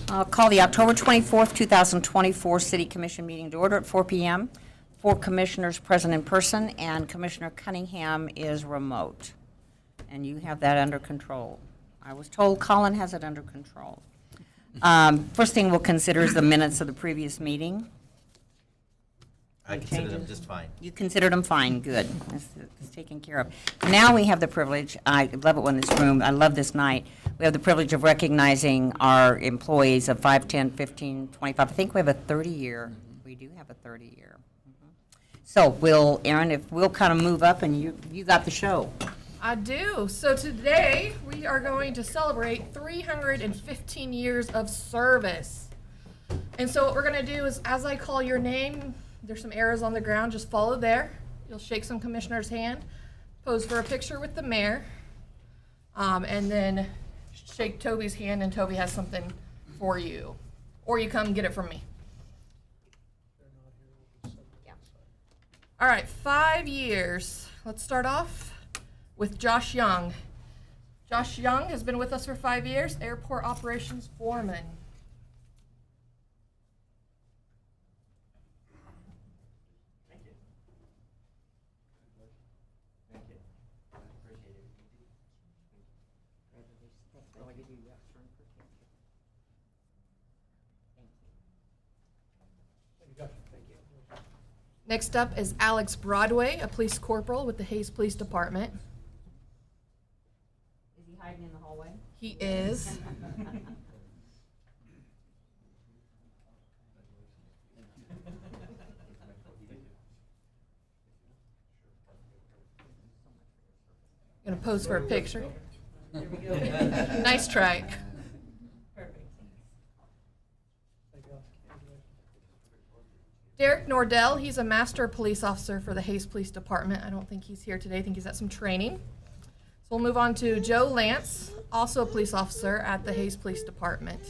I'll call the October 24th, 2024 City Commission meeting to order at 4 p.m. 4 commissioners present in person, and Commissioner Cunningham is remote. And you have that under control. I was told Colin has it under control. First thing we'll consider is the minutes of the previous meeting. I consider them just fine. You considered them fine, good. It's taken care of. Now we have the privilege, I love it when this room, I love this night, we have the privilege of recognizing our employees of 5, 10, 15, 25. I think we have a 30-year. We do have a 30-year. So Erin, if we'll kind of move up, and you got the show. I do. So today we are going to celebrate 315 years of service. And so what we're going to do is, as I call your name, there's some arrows on the ground, just follow there. You'll shake some commissioner's hand, pose for a picture with the mayor, and then shake Toby's hand, and Toby has something for you. Or you come get it from me. All right, 5 years. Let's start off with Josh Young. Josh Young has been with us for 5 years, Airport Operations Foreman. Thank you. Thank you. I appreciate it. Next up is Alex Broadway, a police corporal with the Hayes Police Department. Is he hiding in the hallway? He is. Gonna pose for a picture. Nice try. Derek Nordell, he's a master police officer for the Hayes Police Department. I don't think he's here today. I think he's at some training. So we'll move on to Joe Lance, also a police officer at the Hayes Police Department.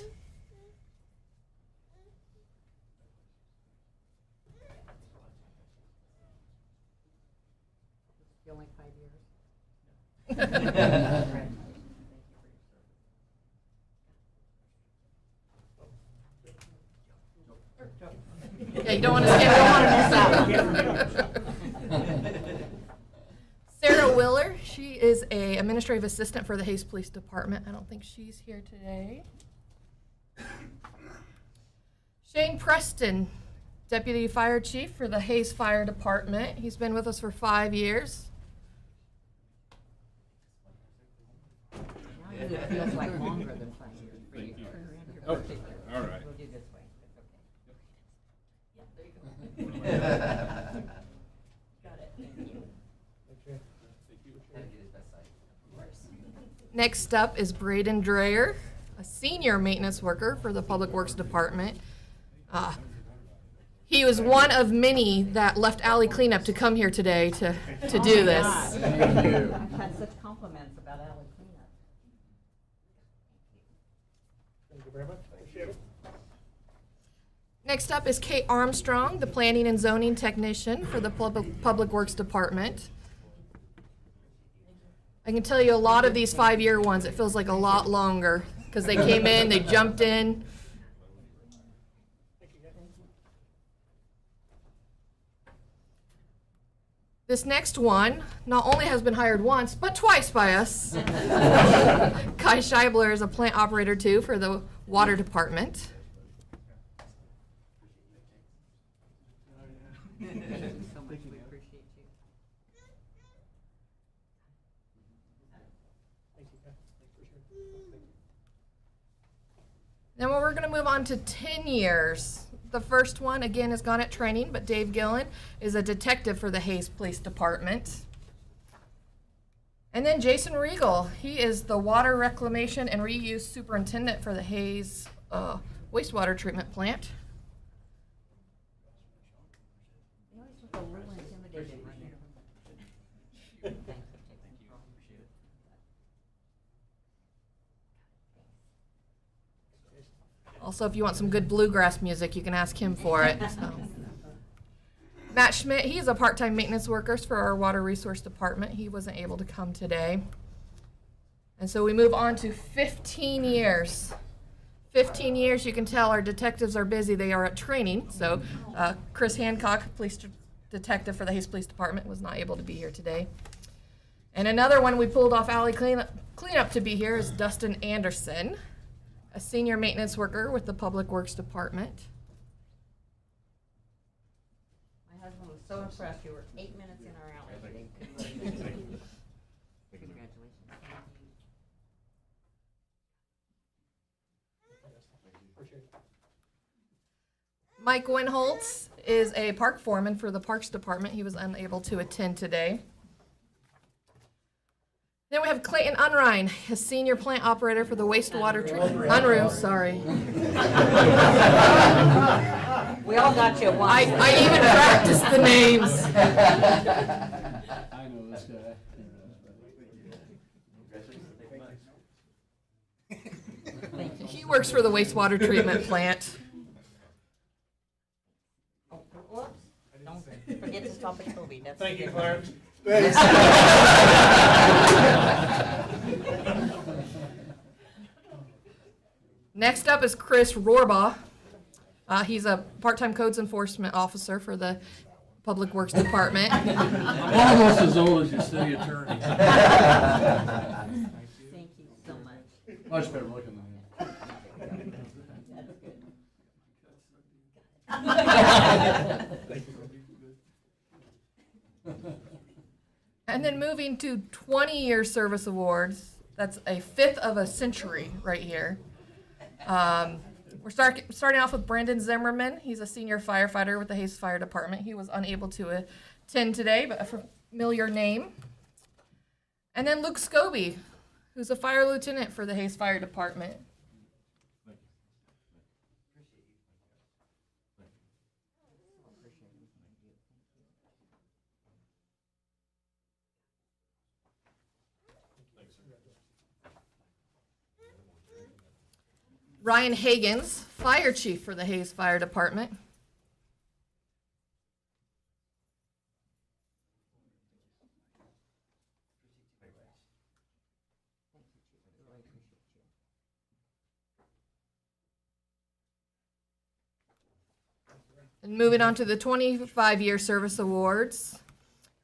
You only 5 years. Yeah, you don't want to miss that one. Sarah Willer, she is a administrative assistant for the Hayes Police Department. I don't think she's here today. Shane Preston, Deputy Fire Chief for the Hayes Fire Department. He's been with us for 5 years. Now it feels like longer than 5 years for you. Oh, all right. We'll do this way. Got it. Thank you. Next up is Braden Dreyer, a senior maintenance worker for the Public Works Department. He was one of many that left alley cleanup to come here today to do this. I've had such compliments about alley cleanup. Thank you very much. Appreciate it. Next up is Kate Armstrong, the planning and zoning technician for the Public Works Department. I can tell you a lot of these 5-year ones, it feels like a lot longer because they came in, they jumped in. This next one not only has been hired once, but twice by us. Kai Scheibler is a plant operator too for the water department. So much, we appreciate you. Thank you, Pat. Appreciate it. Thank you. Then we're going to move on to 10 years. The first one, again, has gone at training, but Dave Gillen is a detective for the Hayes Police Department. And then Jason Regal, he is the water reclamation and reuse superintendent for the Hayes wastewater treatment plant. You always look a little intimidated right now. Thanks for taking control. Also, if you want some good bluegrass music, you can ask him for it. So. Matt Schmidt, he's a part-time maintenance worker for our water resource department. He wasn't able to come today. And so we move on to 15 years. 15 years. You can tell our detectives are busy. They are at training. So Chris Hancock, police detective for the Hayes Police Department, was not able to be here today. And another one we pulled off alley cleanup to be here is Dustin Anderson, a senior maintenance worker with the Public Works Department. My husband was so impressed. You were 8 minutes in our alley. Congratulations. Appreciate it. Mike Winholtz is a park foreman for the Parks Department. He was unable to attend today. Then we have Clayton Unrein, a senior plant operator for the wastewater treatment. Unruh, sorry. We all got you at once. I even practiced the names. I know this guy. He works for the wastewater treatment plant. Oh, whoops. Don't forget to stop at Kobe. That's Thank the you, difference. Clarence. Next up is Chris Rohrbaugh. He's a part-time codes enforcement officer for the Public Works Department. I'm almost as old as your city attorney. Thank you so much. Much better looking than And then moving to 20-year service awards. That's a fifth of a century right here. We're starting off with Brandon Zimmerman. He's a senior firefighter with the Hayes Fire Department. He was unable to attend today, but a familiar name. And then Luke Scobie, who's a fire lieutenant for the Hayes Fire Department. Ryan Hagens, fire chief for the Hayes Fire Department. And moving on to the 25-year service awards,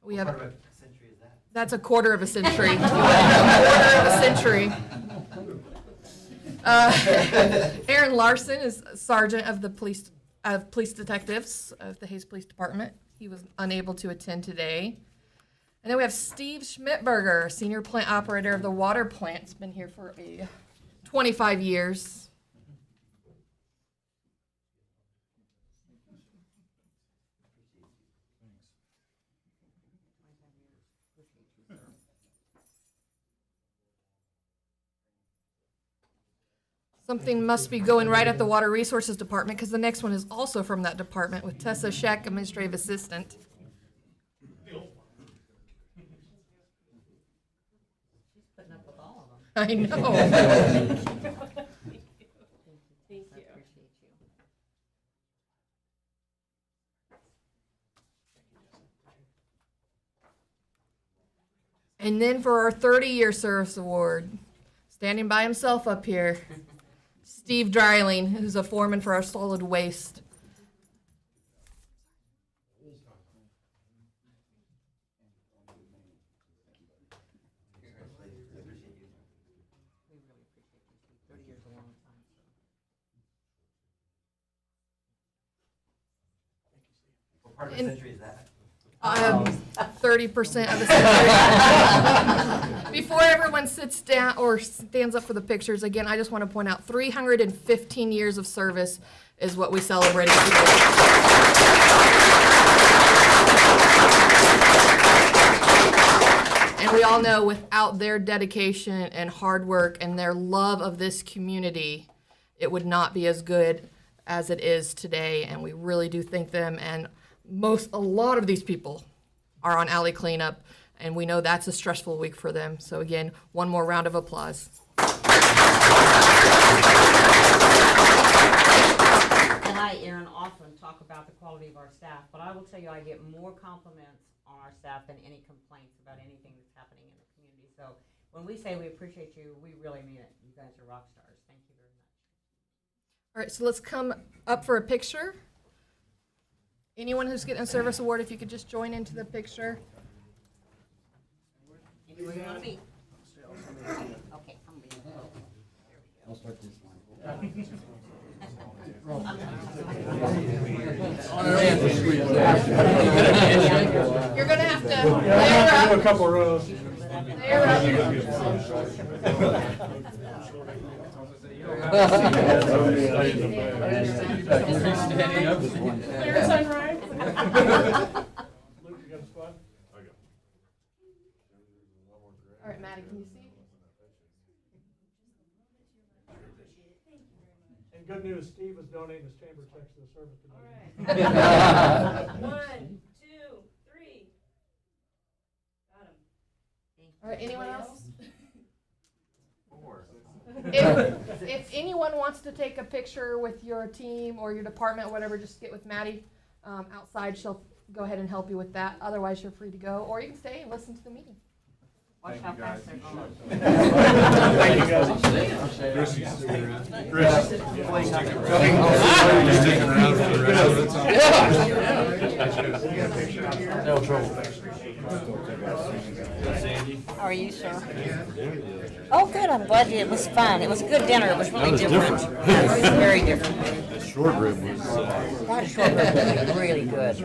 we have. What part of a century is that? That's a quarter of a century. A quarter of a century. Aaron Larson is sergeant of the police detectives of the Hayes Police Department. He was unable to attend today. And then we have Steve Schmidberger, senior plant operator of the water plant. He's been here for 25 years. Something must be going right at the Water Resources Department because the next one is also from that department with Tessa Scheck, administrative assistant. Putting up with all of them. I know. Thank you. I appreciate you. And then for our 30-year service award, standing by himself up here, Steve Dreiling, who's a foreman for our solid waste. What part of a century is that? 30% of the century. Before everyone sits down or stands up for the pictures, again, I just want to point out 315 years of service is what we celebrated today. And we all know without their dedication and hard work and their love of this community, it would not be as good as it is today. And we really do thank them. And a lot of these people are on alley cleanup, and we know that's a stressful week for them. So again, one more round of applause. And I, Aaron, often talk about the quality of our staff, but I will tell you I get more compliments on our staff than any complaints about anything that's happening in the community. So when we say we appreciate you, we really mean it. You guys are rock stars. Thank you very much. All right, so let's come up for a picture. Anyone who's getting a service award, if you could just join into the picture. Anywhere you want to be. Okay, I'm leaving. I'll start this one. You're gonna have to layer Do a up. couple rows. Layer Standing up. Layer sunrise. Luke, you got a spot? All right, Maddie, can you see? And good news, Steve is donating his chamber checks to the service committee. 1, 2, 3. Got him. All right, anyone else? 4. If anyone wants to take a picture with your team or your department, whatever, just get with Maddie outside. She'll go ahead and help you with that. Otherwise, you're free to go, or you can stay and listen to the meeting. Watch how fast they're going. Thank you, guys. No trouble. How are you, sir? Oh, good. I'm glad it was fun. It was a good dinner. It was really different. It was very different. Short rib was, That short rib was really good.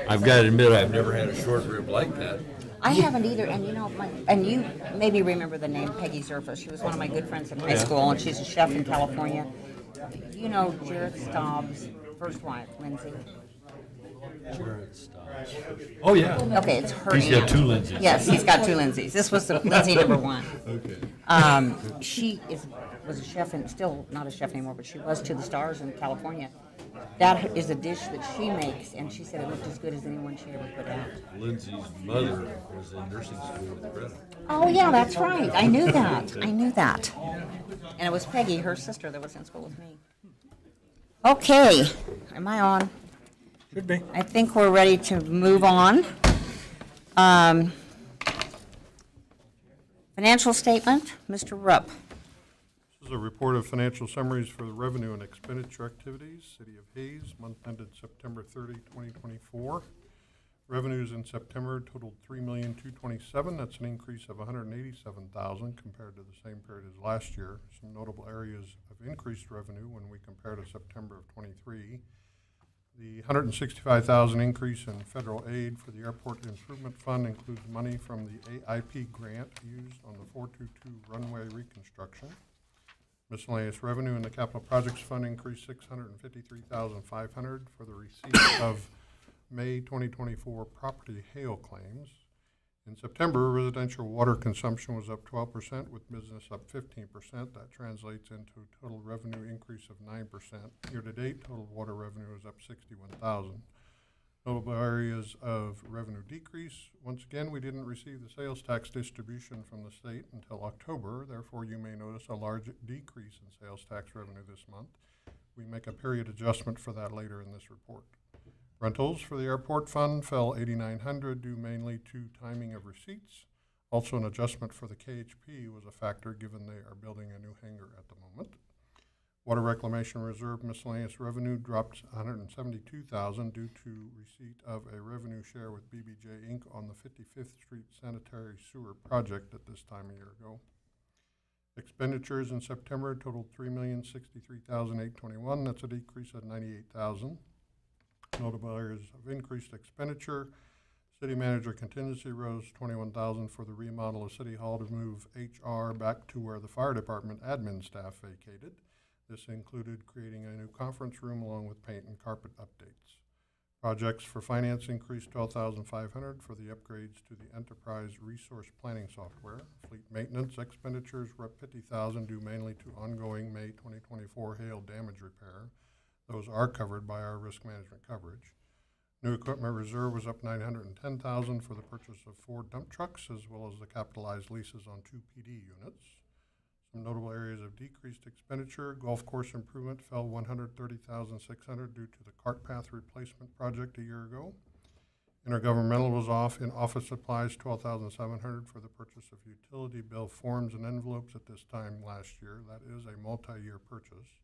I've got to admit, I've never had a short rib like that. I haven't either, and you know, and you maybe remember the name Peggy Zerfa. She was one of my good friends in high school, and she's a chef in California. You know Jared Staub's first wife, Lindsay. Oh, yeah. Okay, it's her. He's got aunt. two Lindsays. Yes, he's got two Lindsays. This was the Lindsay number one. Okay. She was a chef, and still not a chef anymore, but she was to the stars in California. That is a dish that she makes, and she said it looked as good as anyone she ever put out. Lindsay's mother was in nursing school with Greta. Oh, yeah, that's right. I knew that. I knew that. And it was Peggy, her sister, that was in school with me. Okay, am I on? Should be. I think we're ready to move on. Financial statement, Mr. Rupp. This is a report of financial summaries for the revenue and expenditure activities, City of Hayes, month ended September 30, 2024. Revenues in September totaled $3,227,000. That's an increase of $187,000 compared to the same period as last year. Some notable areas of increased revenue when we compare to September of 23. The $165,000 increase in federal aid for the Airport Improvement Fund includes money from the AIP grant used on the 422 runway reconstruction. Miscellaneous revenue in the Capital Projects Fund increased $653,500 for the receipt of May 2024 property hail claims. In September, residential water consumption was up 12%, with business up 15%. That translates into a total revenue increase of 9%. Year-to-date, total water revenue is up $61,000. Notable areas of revenue decrease. Once again, we didn't receive the sales tax distribution from the state until October. Therefore, you may notice a large decrease in sales tax revenue this month. We make a period adjustment for that later in this report. Rentals for the airport fund fell $8,900 due mainly to timing of receipts. Also, an adjustment for the KHP was a factor given they are building a new hangar at the moment. Water reclamation reserve miscellaneous revenue dropped $172,000 due to receipt of a revenue share with BBJ Inc. on the 55th Street Sanitary Sewer Project at this time a year ago. Expenditures in September totaled $3,063,821. That's a decrease of $98,000. Notable areas of increased expenditure. City manager contingency rose $21,000 for the remodel of City Hall to move HR back to where the fire department admin staff vacated. This included creating a new conference room along with paint and carpet updates. Projects for finance increased $12,500 for the upgrades to the enterprise resource planning software. Fleet maintenance expenditures were up $50,000 due mainly to ongoing May 2024 hail damage repair. Those are covered by our risk management coverage. New equipment reserve was up $910,000 for the purchase of 4 dump trucks as well as the capitalized leases on 2 PD units. Some notable areas of decreased expenditure. Golf course improvement fell $130,600 due to the cart path replacement project a year ago. Intergovernmental was off. In office supplies, $12,700 for the purchase of utility bill forms and envelopes at this time last year. That is a multi-year purchase.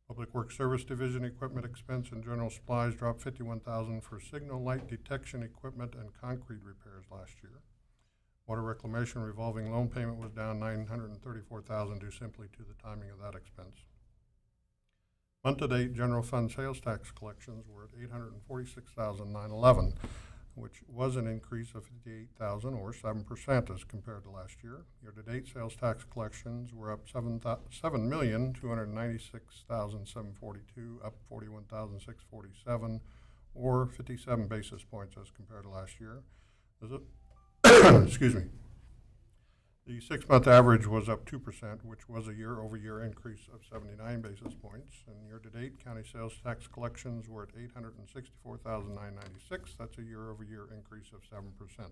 Public Works Service Division equipment expense and general supplies dropped $51,000 for signal light detection equipment and concrete repairs last year. Water reclamation revolving loan payment was down $934,000 due simply to the timing of that expense. Month-to-date general fund sales tax collections were at $846,911, which was an increase of $58,000 or 7% as compared to last year. Year-to-date sales tax collections were up $7,296,742, up $41,647 or 57 basis points as compared to last year. Excuse me. The 6-month average was up 2%, which was a year-over-year increase of 79 basis points. And year-to-date, county sales tax collections were at $864,996. That's a year-over-year increase of 7%.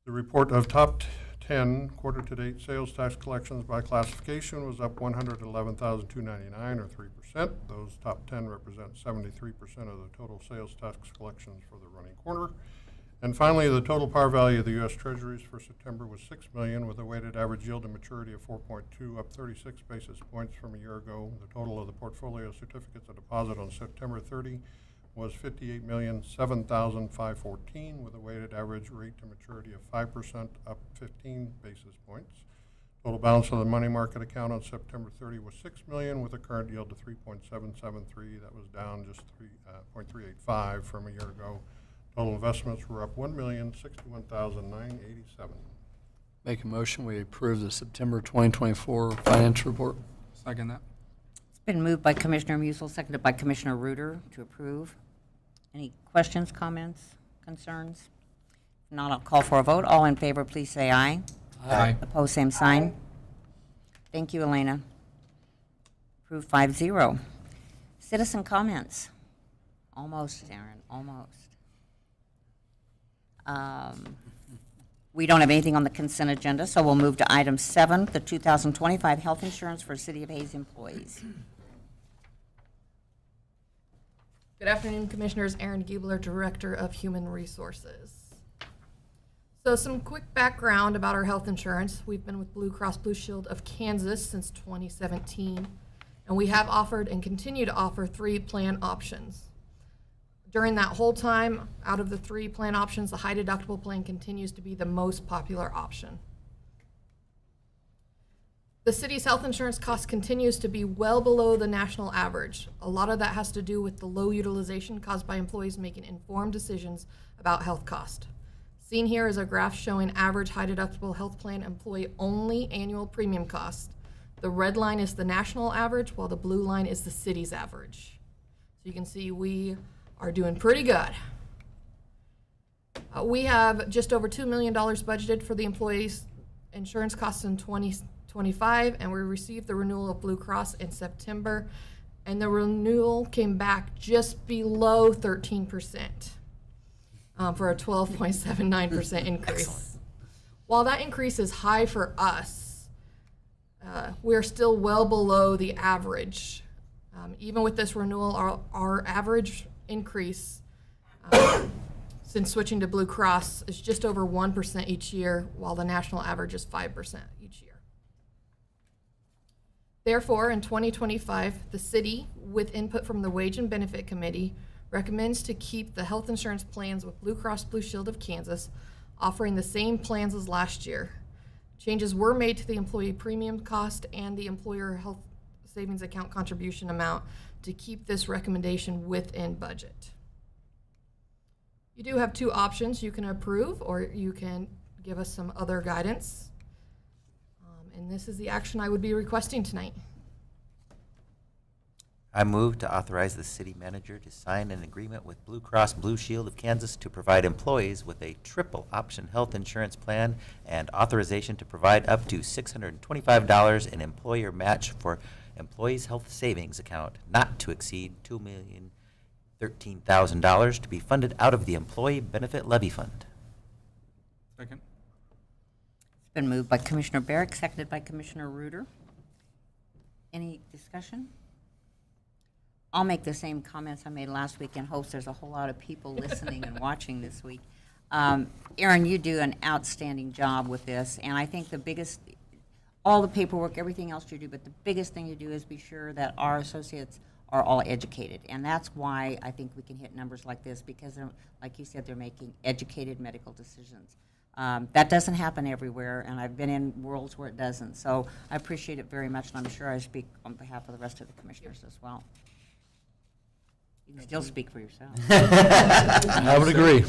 The report of top 10 quarter-to-date sales tax collections by classification was up $111,299 or 3%. Those top 10 represent 73% of the total sales tax collections for the running quarter. And finally, the total par value of the U.S. Treasuries for September was $6 million, with a weighted average yield to maturity of 4.2, up 36 basis points from a year ago. The total of the portfolio certificates of deposit on September 30 was $58,007,514, with a weighted average rate to maturity of 5%, up 15 basis points. Total balance of the money market account on September 30 was $6 million, with a current yield to 3.773. That was down just 0.385 from a year ago. Total investments were up $1,061,987. Make a motion, we approve the September 2024 financial report. Second that. It's been moved by Commissioner Musil, seconded by Commissioner Reuter to approve. Any questions, comments, concerns? If not, I'll call for a vote. All in favor, please say aye. Aye. Opposed, same sign. Thank you, Elena. Approved 5-0. Citizen comments. Almost, Aaron, almost. We don't have anything on the consent agenda, so we'll move to item 7, the 2025 health insurance for City of Hayes employees. Good afternoon, Commissioners. Aaron Giebler, Director of Human Resources. So some quick background about our health insurance. We've been with Blue Cross Blue Shield of Kansas since 2017, and we have offered and continue to offer 3 plan options. During that whole time, out of the 3 plan options, the high deductible plan continues to be the most popular option. The city's health insurance cost continues to be well below the national average. A lot of that has to do with the low utilization caused by employees making informed decisions about health cost. Seen here is a graph showing average high deductible health plan employee only annual premium cost. The red line is the national average, while the blue line is the city's average. So you can see we are doing pretty good. We have just over $2 million budgeted for the employees' insurance costs in 2025, and we received the renewal of Blue Cross in September, and the renewal came back just below 13% for a 12.79% increase. Excellent. While that increase is high for us, we're still well below the average. Even with this renewal, our average increase since switching to Blue Cross is just over 1% each year, while the national average is 5% each year. Therefore, in 2025, the city, with input from the Wage and Benefit Committee, recommends to keep the health insurance plans with Blue Cross Blue Shield of Kansas, offering the same plans as last year. Changes were made to the employee premium cost and the employer health savings account contribution amount to keep this recommendation within budget. You do have 2 options. You can approve or you can give us some other guidance. And this is the action I would be requesting tonight. I move to authorize the city manager to sign an agreement with Blue Cross Blue Shield of Kansas to provide employees with a triple option health insurance plan and authorization to provide up to $625 in employer match for employees' health savings account not to exceed $2,013,000 to be funded out of the Employee Benefit Levy Fund. Second. It's been moved by Commissioner Barrick, seconded by Commissioner Reuter. Any discussion? I'll make the same comments I made last week in hopes there's a whole lot of people listening and watching this week. Aaron, you do an outstanding job with this, and I think the biggest, all the paperwork, everything else you do, but the biggest thing you do is be sure that our associates are all educated. And that's why I think we can hit numbers like this, because like you said, they're making educated medical decisions. That doesn't happen everywhere, and I've been in worlds where it doesn't. So I appreciate it very much, and I'm sure I speak on behalf of the rest of the commissioners as well. You can still speak for yourself. I would agree.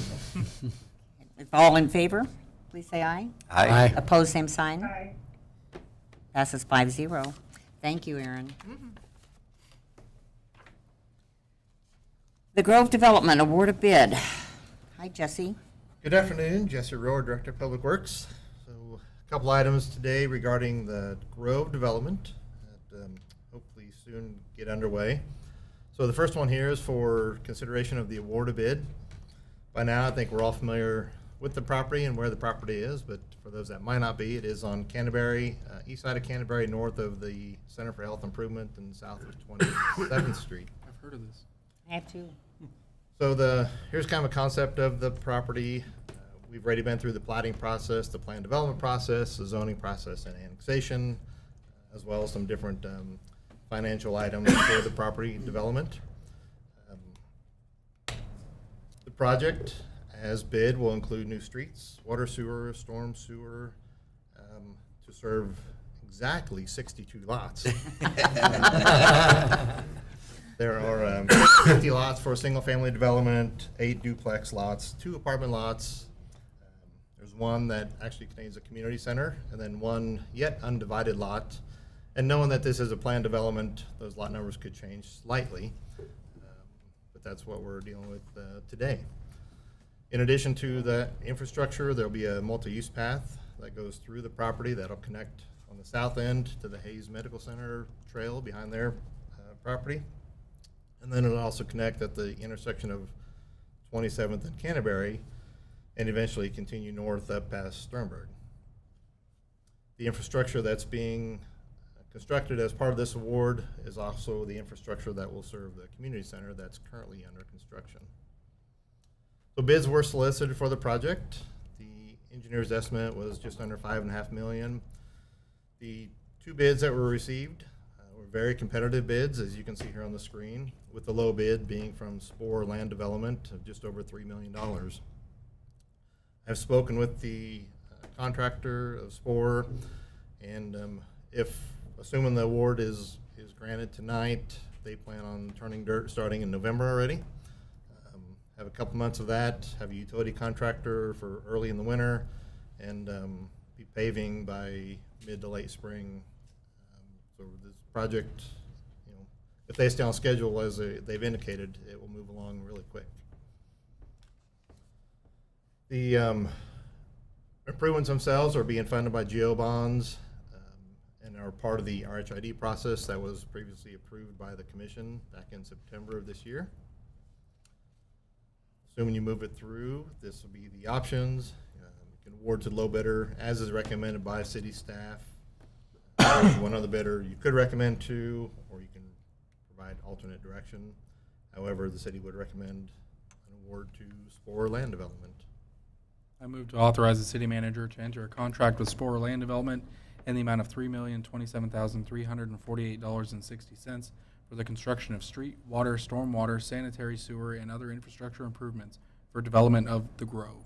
If all in favor, please say aye. Aye. Opposed, same sign. Aye. Passes 5-0. Thank you, Aaron. The Grove Development Award of Bid. Hi, Jesse. Good afternoon, Jesse Rohr, Director of Public Works. So a couple items today regarding the Grove development that hopefully soon get underway. So the first one here is for consideration of the award of bid. By now, I think we're all familiar with the property and where the property is, but for those that might not be, it is on Canterbury, east side of Canterbury, north of the Center for Health Improvement and south of 27th Street. I've heard of this. I have two. So here's kind of a concept of the property. We've already been through the plating process, the plan development process, the zoning process, and annexation, as well as some different financial items for the property development. The project, as bid, will include new streets, water sewer, storm sewer, to serve exactly 62 lots. There are 50 lots for single-family development, 8 duplex lots, 2 apartment lots. There's one that actually contains a community center, and then one yet undivided lot. And knowing that this is a planned development, those lot numbers could change slightly, but that's what we're dealing with today. In addition to the infrastructure, there'll be a multi-use path that goes through the property that'll connect on the south end to the Hayes Medical Center trail behind their property. And then it'll also connect at the intersection of 27th and Canterbury, and eventually continue north up past Sternberg. The infrastructure that's being constructed as part of this award is also the infrastructure that will serve the community center that's currently under construction. So bids were solicited for the project. The engineer's estimate was just under $5.5 million. The 2 bids that were received were very competitive bids, as you can see here on the screen, with the low bid being from Spore Land Development of just over $3 million. I've spoken with the contractor of Spore, and assuming the award is granted tonight, they plan on turning dirt starting in November already. Have a couple months of that, have a utility contractor for early in the winter, and be paving by mid to late spring. So this project, if they stay on schedule as they've indicated, it will move along really quick. The improvements themselves are being funded by GO bonds and are part of the RHID process that was previously approved by the commission back in September of this year. Assuming you move it through, this will be the options. You can award to the low bidder as is recommended by city staff. There's one other bidder you could recommend to, or you can provide alternate direction. However, the city would recommend an award to Spore Land Development. I move to authorize the city manager to enter a contract with Spore Land Development in the amount of $3,027,348.60 for the construction of street, water, stormwater, sanitary sewer, and other infrastructure improvements for development of the Grove.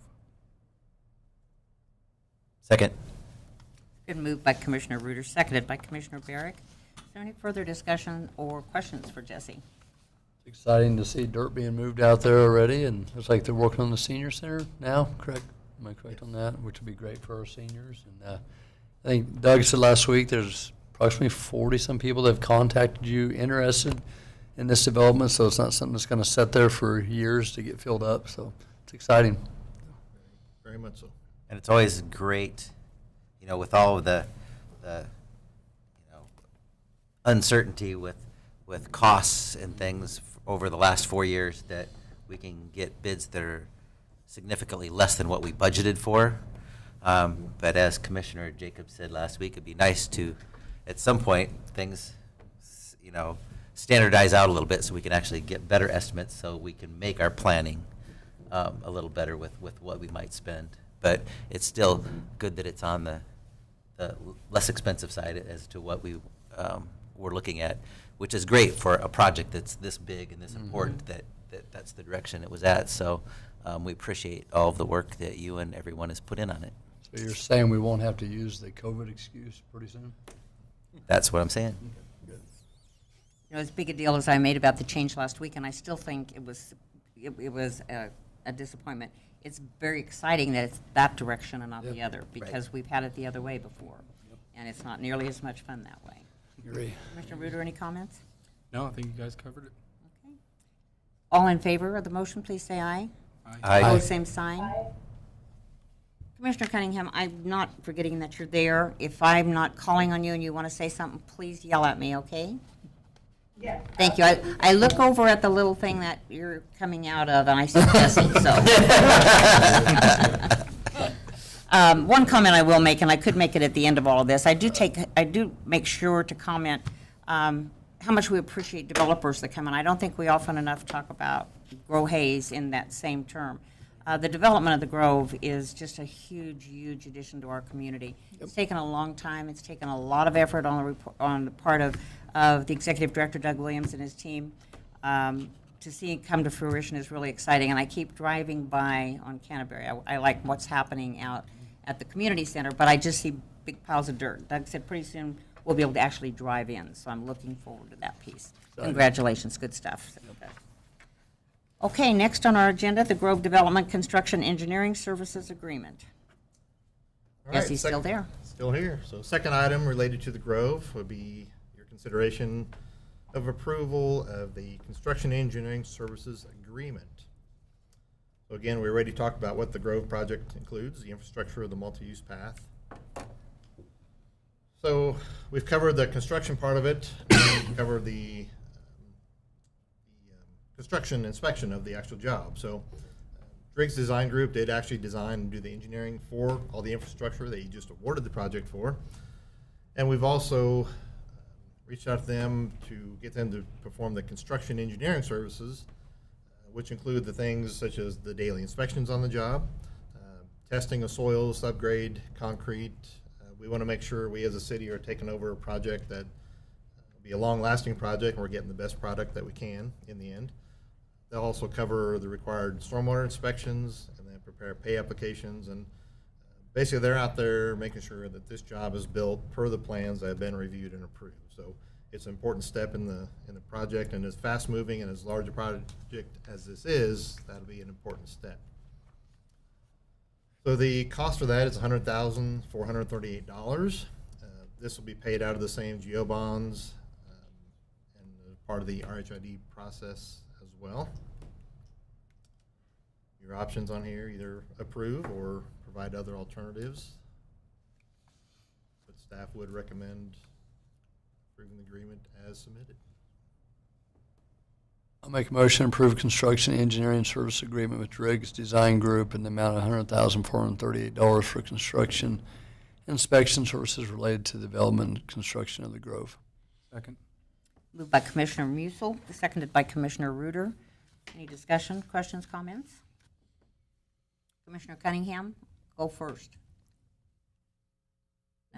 Second. Been moved by Commissioner Reuter, seconded by Commissioner Barrick. Is there any further discussion or questions for Jesse? It's exciting to see dirt being moved out there already, and looks like they're working on the senior center now, correct? Am I correct on that? Which would be great for our seniors. And I think Doug said last week there's approximately 40-some people that have contacted you interested in this development, so it's not something that's going to sit there for years to get filled up. So it's exciting. Very much so. And it's always great, with all of the uncertainty with costs and things over the last 4 years, that we can get bids that are significantly less than what we budgeted for. But as Commissioner Jacobs said last week, it'd be nice to, at some point, things, standardize out a little bit so we can actually get better estimates so we can make our planning a little better with what we might spend. But it's still good that it's on the less expensive side as to what we were looking at, which is great for a project that's this big and this important, that's the direction it was at. So we appreciate all of the work that you and everyone has put in on it. So you're saying we won't have to use the COVID excuse pretty soon? That's what I'm saying. You know, as big a deal as I made about the change last week, and I still think it was a disappointment. It's very exciting that it's that direction and not the other, because we've had it the other way before, and it's not nearly as much fun that way. Agree. Commissioner Reuter, any comments? No, I think you guys covered it. Okay. All in favor of the motion, please say aye. Aye. Opposed, same sign. Commissioner Cunningham, I'm not forgetting that you're there. If I'm not calling on you and you want to say something, please yell at me, okay? Yes. Thank you. I look over at the little thing that you're coming out of, and I see Jesse, so. One comment I will make, and I could make it at the end of all of this, I do make sure to comment how much we appreciate developers that come in. I don't think we often enough talk about Grow Hayes in that same term. The development of the Grove is just a huge, huge addition to our community. It's taken a long time. It's taken a lot of effort on the part of the Executive Director, Doug Williams, and his team. To see it come to fruition is really exciting, and I keep driving by on Canterbury. I like what's happening out at the community center, but I just see big piles of dirt. Doug said pretty soon we'll be able to actually drive in, so I'm looking forward to that piece. Congratulations, good stuff. Okay, next on our agenda, the Grove Development Construction Engineering Services Agreement. All right, Yes, he's still second- there. Still here. So second item related to the Grove would be your consideration of approval of the Construction Engineering Services Agreement. So again, we already talked about what the Grove project includes, the infrastructure of the multi-use path. So we've covered the construction part of it, we've covered the construction inspection of the actual job. So Driggs Design Group did actually design and do the engineering for all the infrastructure that you just awarded the project for. And we've also reached out to them to get them to perform the construction engineering services, which include the things such as the daily inspections on the job, testing of soils, subgrade, concrete. We want to make sure we as a city are taking over a project that will be a long-lasting project and we're getting the best product that we can in the end. They'll also cover the required stormwater inspections and then prepare pay applications, and basically they're out there making sure that this job is built per the plans that have been reviewed and approved. So it's an important step in the project, and as fast moving and as large a project as this is, that'll be an important step. So the cost for that is $100,438. This will be paid out of the same GO bonds and part of the RHID process as well. Your options on here, either approve or provide other alternatives. But staff would recommend approving the agreement as submitted. I'll make a motion to approve construction engineering service agreement with Driggs Design Group in the amount of $100,438 for construction inspection services related to the development and construction of the Grove. Second. Moved by Commissioner Musil, seconded by Commissioner Reuter. Any discussion, questions, comments? Commissioner Cunningham, go first.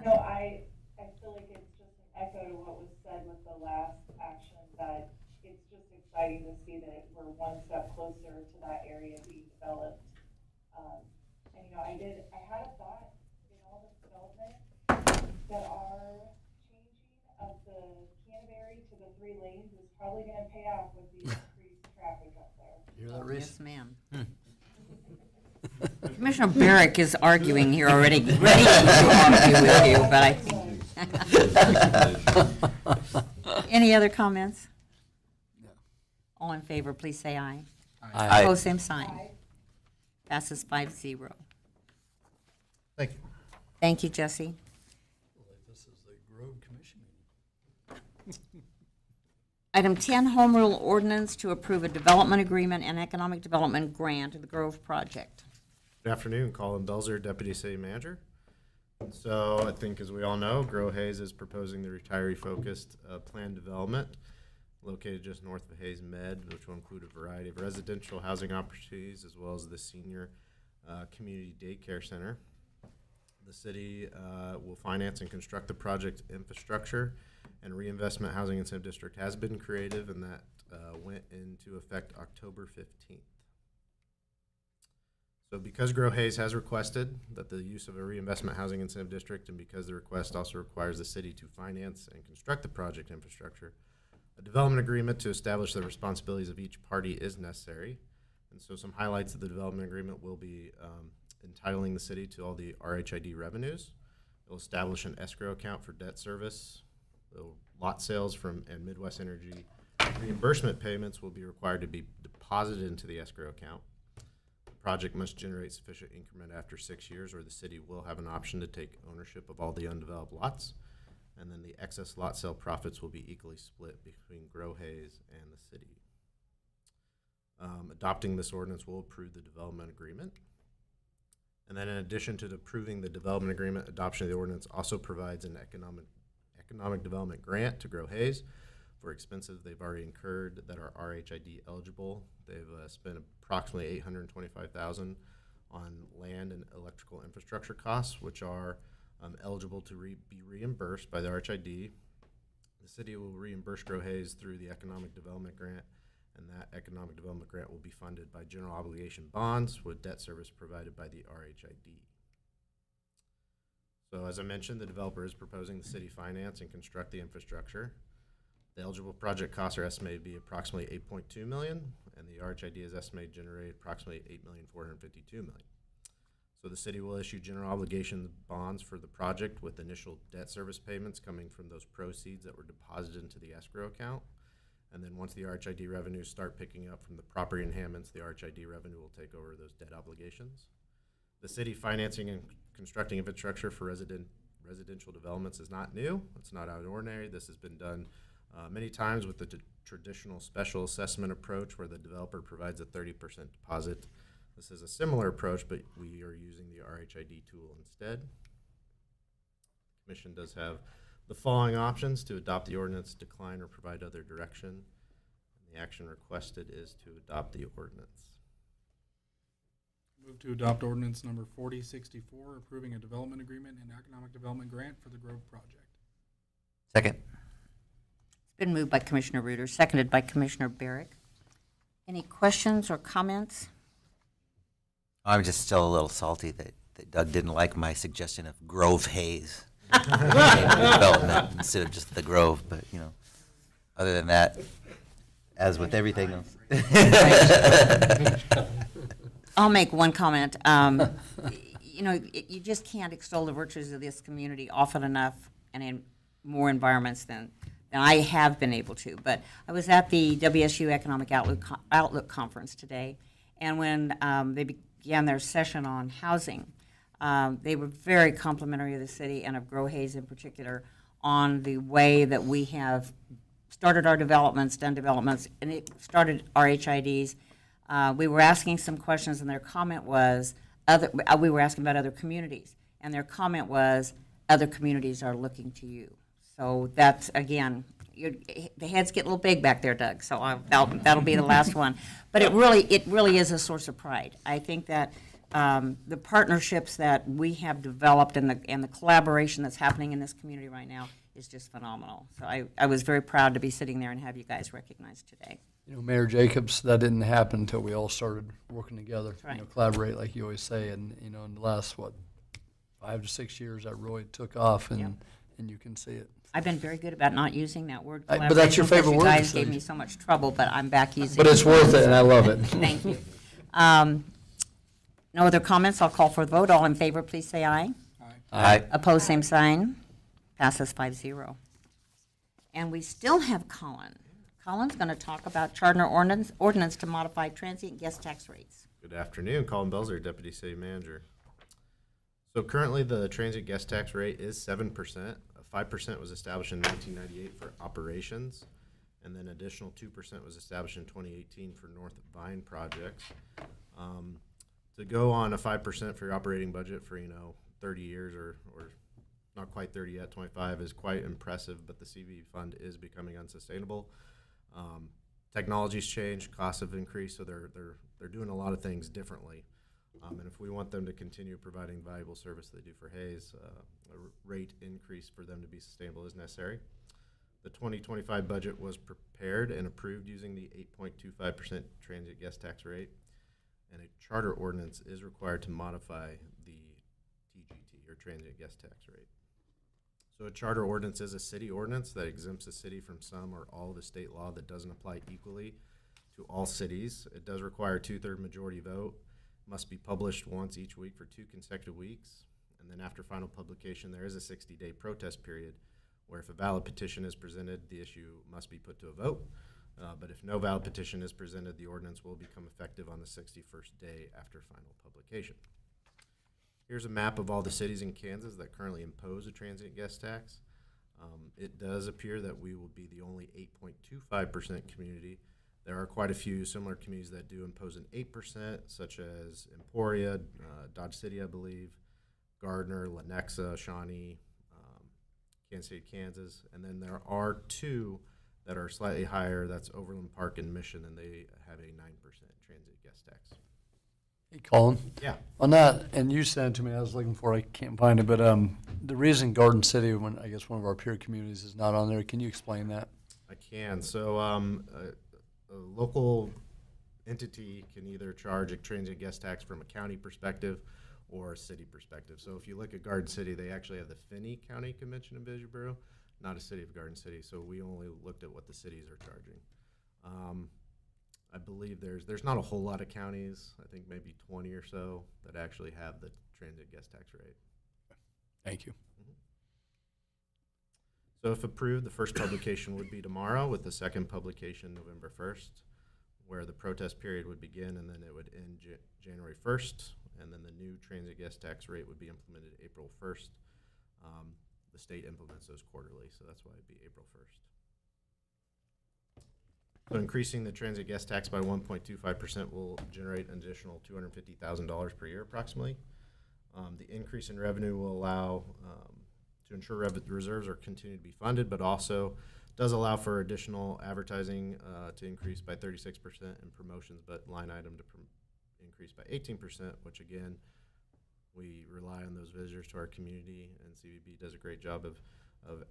No, I feel like it's just an echo to what was said with the last action, that it's just exciting to see that we're one step closer to that area being developed. And I had a thought in all this development that our changing of the Canterbury to the 3 lanes is probably gonna pay off with the increased traffic up there. You hear that, Reese? Yes, ma'am. Commissioner Barrick is arguing here already, ready to argue with you, but I think. Any other comments? All in favor, please say aye. Aye. Opposed, same sign. Passes 5-0. Thank you. Thank you, Jesse. This is the Grove Commission meeting. Item 10, Home Rule Ordinance to approve a development agreement and economic development grant to the Grove Project. Good afternoon, Colin Belzer, Deputy City Manager. So I think, as we all know, Grow Hayes is proposing the retiree-focused plan development. located just north of Hayes Med, which will include a variety of residential housing opportunities as well as the senior community daycare center. The city will finance and construct the project infrastructure, and reinvestment housing incentive district has been created, and that went into effect October 15th. So because Grow Hayes has requested that the use of a reinvestment housing incentive district, and because the request also requires the city to finance and construct the project infrastructure, a development agreement to establish the responsibilities of each party is necessary. And so some highlights of the development agreement will be entitling the city to all the RHID revenues. It'll establish an escrow account for debt service. Lot sales and Midwest Energy reimbursement payments will be required to be deposited into the escrow account. The project must generate sufficient increment after 6 years, or the city will have an option to take ownership of all the undeveloped lots. And then the excess lot sale profits will be equally split between Grow Hayes and the city. Adopting this ordinance will approve the development agreement. And then in addition to approving the development agreement, adoption of the ordinance also provides an economic development grant to Grow Hayes for expenses they've already incurred that are RHID eligible. They've spent approximately $825,000 on land and electrical infrastructure costs, which are eligible to be reimbursed by the RHID. The city will reimburse Grow Hayes through the economic development grant, and that economic development grant will be funded by general obligation bonds with debt service provided by the RHID. So as I mentioned, the developer is proposing the city finance and construct the infrastructure. The eligible project costs are estimated to be approximately $8.2 million, and the RHID is estimated to generate approximately $8,452,000. So the city will issue general obligation bonds for the project with initial debt service payments coming from those proceeds that were deposited into the escrow account. And then once the RHID revenues start picking up from the property enhancements, the RHID revenue will take over those debt obligations. The city financing and constructing infrastructure for residential developments is not new. It's not out of the ordinary. This has been done many times with the traditional special assessment approach where the developer provides a 30% deposit. This is a similar approach, but we are using the RHID tool instead. The commission does have the following options: to adopt the ordinance, decline, or provide other direction. And the action requested is to adopt the ordinance. Move to adopt ordinance number 4064, approving a development agreement and economic development grant for the Grove project. Second. It's been moved by Commissioner Reuter, seconded by Commissioner Barrick. Any questions or comments? I'm just still a little salty that Doug didn't like my suggestion of Grove Hayes development instead of just the Grove, but you know, other than that, as with everything else. I'll make one comment. You know, you just can't extol the virtues of this community often enough and in more environments than I have been able to. But I was at the WSU Economic Outlook Conference today, and when they began their session on housing, they were very complimentary of the city and of Grow Hayes in particular on the way that we have started our developments, done developments, and it started RHIDs. We were asking some questions, and their comment was, we were asking about other communities, and their comment was, other communities are looking to you. So that's, again, the heads get a little big back there, Doug, so that'll be the last one. But it really is a source of pride. I think that the partnerships that we have developed and the collaboration that's happening in this community right now is just phenomenal. So I was very proud to be sitting there and have you guys recognized today. You know, Mayor Jacobs, that didn't happen until we all started working together. That's right. You know, collaborate, like you always say. And, you know, in the last, 5 to 6 years, that really took off, and, Yep. and you can see it. I've been very good about not using that word But that's your collaboration, favorite because word, you guys so gave you- me so much trouble, but I'm back using But it. it's worth it, and I love it. Thank you. No other comments? I'll call for the vote. All in favor, please say aye. Aye. Opposed, same sign. Passes 5-0. And we still have Colin. Colin's going to talk about charter ordinance to modify transient guest tax rates. Good afternoon, Colin Belzer, Deputy City Manager. So currently, the transient guest tax rate is 7%. 5% was established in 1998 for operations, and then additional 2% was established in 2018 for North Vine projects. To go on a 5% for your operating budget for 30 years or not quite 30 yet, 25 is quite impressive, but the CV fund is becoming unsustainable. Technology's changed, costs have increased, so they're doing a lot of things differently. And if we want them to continue providing valuable service they do for Hayes, a rate increase for them to be sustainable is necessary. The 2025 budget was prepared and approved using the 8.25% transient guest tax rate, and a charter ordinance is required to modify the TGT, or transient guest tax rate. So a charter ordinance is a city ordinance that exempts a city from some or all of the state law that doesn't apply equally to all cities. It does require a 2/3 majority vote, must be published once each week for 2 consecutive weeks, and then after final publication, there is a 60-day protest period where if a valid petition is presented, the issue must be put to a vote. But if no valid petition is presented, the ordinance will become effective on the 61st day after final publication. Here's a map of all the cities in Kansas that currently impose a transient guest tax. It does appear that we will be the only 8.25% community. There are quite a few similar communities that do impose an 8%, such as Emporia, Dodge City, I believe, Gardner, Lenexa, Shawnee, Kansas City, Kansas. And then there are 2 that are slightly higher. That's Overland Park and Mission, and they have a 9% transient guest tax. Hey, Colin. Yeah. On that, and you sent it to me, I was looking for it, I can't find it, but the reason Garden City, when I guess one of our peer communities, is not on there, can you explain that? I can. So a local entity can either charge a transient guest tax from a county perspective or a city perspective. So if you look at Garden City, they actually have the Finney County Convention and Visitors Bureau, not a city of Garden City. So we only looked at what the cities are charging. I believe there's not a whole lot of counties, I think maybe 20 or so, that actually have the transient guest tax rate. Thank you. So if approved, the first publication would be tomorrow, with the second publication November 1st, where the protest period would begin, and then it would end January 1st, and then the new transient guest tax rate would be implemented April 1st. The state implements those quarterly, so that's why it'd be April 1st. So increasing the transient guest tax by 1.25% will generate an additional $250,000 per year approximately. The increase in revenue will allow to ensure reserves are continue to be funded, but also does allow for additional advertising to increase by 36% and promotions, but line item to increase by 18%, which again, we rely on those visitors to our community, and CVB does a great job of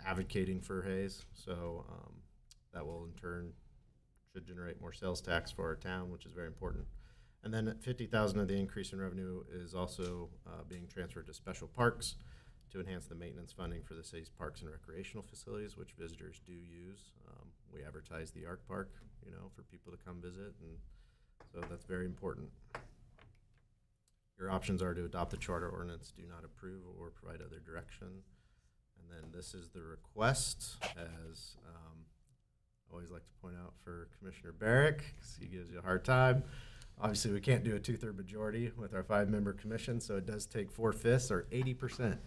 advocating for Hayes. So that will in turn should generate more sales tax for our town, which is very important. And then $50,000 of the increase in revenue is also being transferred to special parks to enhance the maintenance funding for the city's parks and recreational facilities, which visitors do use. We advertise the Arc Park, for people to come visit, and so that's very important. Your options are to adopt the charter ordinance, do not approve, or provide other direction. And then this is the request, as I always like to point out for Commissioner Barrick, because he gives you a hard time. Obviously, we can't do a 2/3 majority with our 5-member commission, so it does take 4/5 or 80%.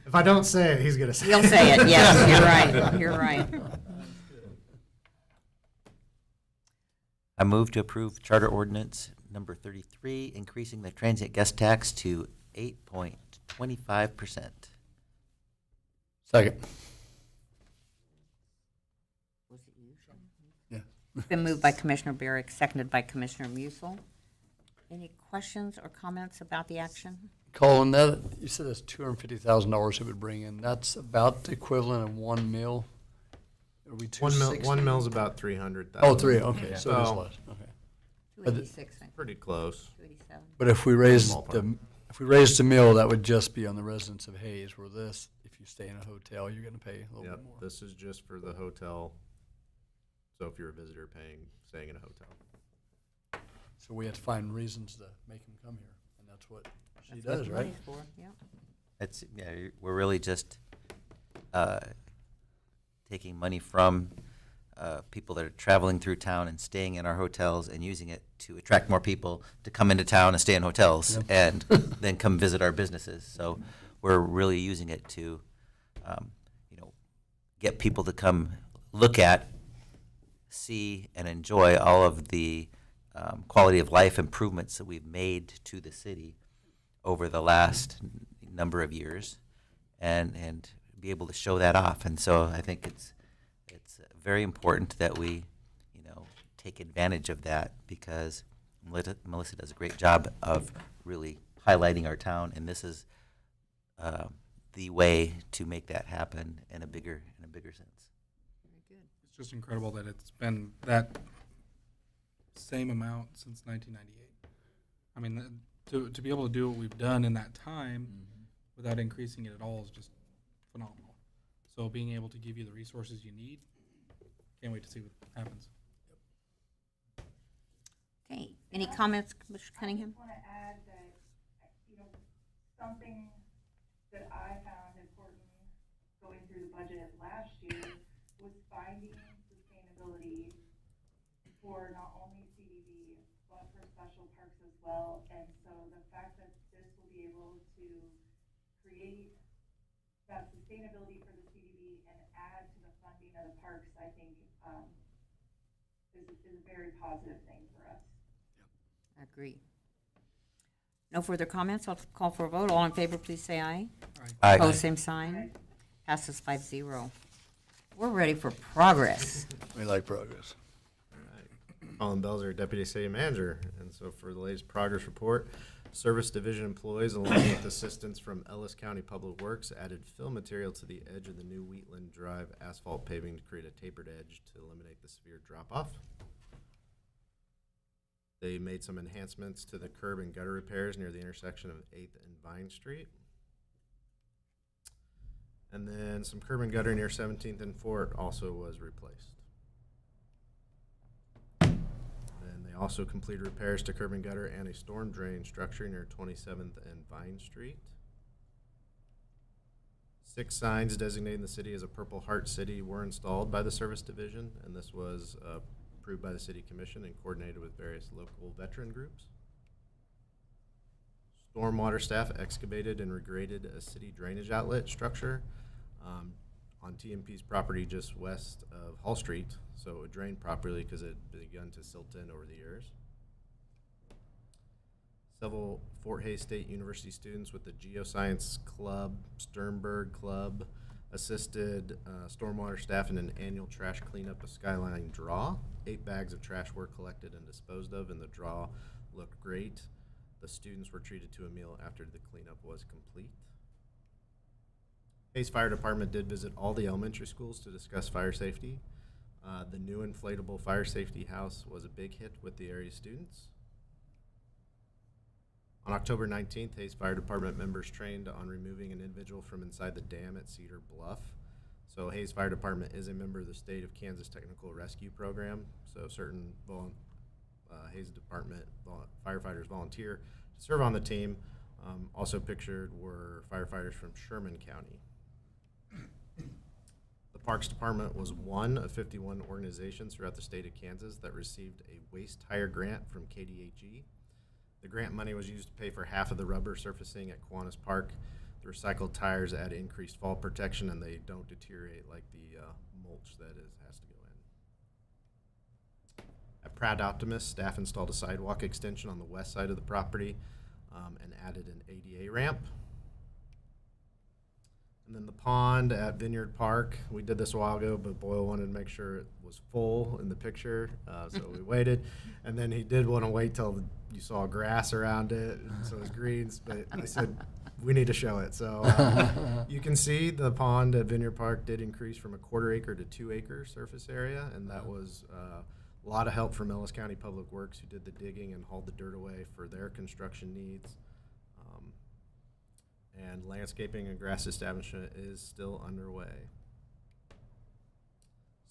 If I don't say it, he's going to say it. He'll say it, yes, you're right, you're right. I move to approve Charter Ordinance number 33, increasing the transient guest tax to 8.25%. Second. Was it you? Yeah. It's been moved by Commissioner Barrick, seconded by Commissioner Musil. Any questions or comments about the action? Colin, that, you said that's $250,000 it would bring in. That's about the equivalent of 1 mil. Are we 260? One mill's about 300,000. Oh, 3, okay, Yeah. so it is less, okay. 286, I think, Pretty close. 287. But if we raised Ballpark. if we raised the mill, that would just be on the residents of Hayes, where this, if you stay in a hotel, you're gonna pay a little Yep, bit more. this is just for the hotel. So if you're a visitor staying in a hotel. So we have to find reasons to make them come here, and that's what she That's what does, the right? money's for, yeah. It's, we're really just taking money from people that are traveling through town and staying in our hotels and using it to attract more people to come into town and stay in hotels and then come visit our businesses. So we're really using it to, get people to come look at, see, and enjoy all of the quality of life improvements that we've made to the city over the last number of years, and be able to show that off. And so I think it's very important that we, take advantage of that because Melissa does a great job of really highlighting our town, and this is the way to make that happen in a bigger sense. It's just incredible that it's been that same amount since 1998. I mean, to be able to do what we've done in that time without increasing it at all is just phenomenal. So being able to give you the resources you need, can't wait to see what happens. Okay, any comments, Commissioner Cunningham? I just want to add that, something that I found important going through the budget last year was finding sustainability for not only CDB, but for special parks as well. And so the fact that this will be able to create that sustainability for the CDB and add to the funding of the parks, I think, is a very positive thing for us. I agree. No further comments. I'll call for a vote. All in favor, please say aye. Aye. Opposed, same sign. Passes 5-0. We're ready for progress. We like progress. Colin Belzer, Deputy City Manager. And so for the latest progress report, Service Division employees, along with assistance from Ellis County Public Works, added fill material to the edge of the new Wheatland Drive asphalt paving to create a tapered edge to eliminate the severe drop-off. They made some enhancements to the curb and gutter repairs near the intersection of 8th and Vine Street. And then some curb and gutter near 17th and Fort also was replaced. And they also completed repairs to curb and gutter and a storm drain structure near 27th and Vine Street. 6 signs designating the city as a Purple Heart City were installed by the Service Division, and this was approved by the City Commission and coordinated with various local veteran groups. Stormwater staff excavated and regraded a city drainage outlet structure on TMP's property just west of Hall Street, so it would drain properly because it had begun to silt in over the years. Several Fort Hays State University students with the Geoscience Club, Sternberg Club, assisted stormwater staff in an annual trash cleanup of Skyline Draw. 8 bags of trash were collected and disposed of, and the draw looked great. The students were treated to a meal after the cleanup was complete. Hays Fire Department did visit all the elementary schools to discuss fire safety. The new inflatable fire safety house was a big hit with the area students. On October 19th, Hays Fire Department members trained on removing an individual from inside the dam at Cedar Bluff. So Hays Fire Department is a member of the State of Kansas Technical Rescue Program. So certain Hays Department firefighters volunteer to serve on the team. Also pictured were firefighters from Sherman County. The Parks Department was one of 51 organizations throughout the state of Kansas that received a waste tire grant from KDHE. The grant money was used to pay for half of the rubber surfacing at Kiwanis Park. The recycled tires add increased fall protection, and they don't deteriorate like the mulch has to go in. At Pratt Optimist, staff installed a sidewalk extension on the west side of the property and added an ADA ramp. And then the pond at Vineyard Park, we did this a while ago, but Boyle wanted to make sure it was full in the picture, so we waited. And then he did want to wait till you saw grass around it, and so it was greens, but I said, we need to show it. So you can see the pond at Vineyard Park did increase from a 1/4 acre to 2 acre surface area, and that was a lot of help from Ellis County Public Works, who did the digging and hauled the dirt away for their construction needs. And landscaping and grass establishment is still underway.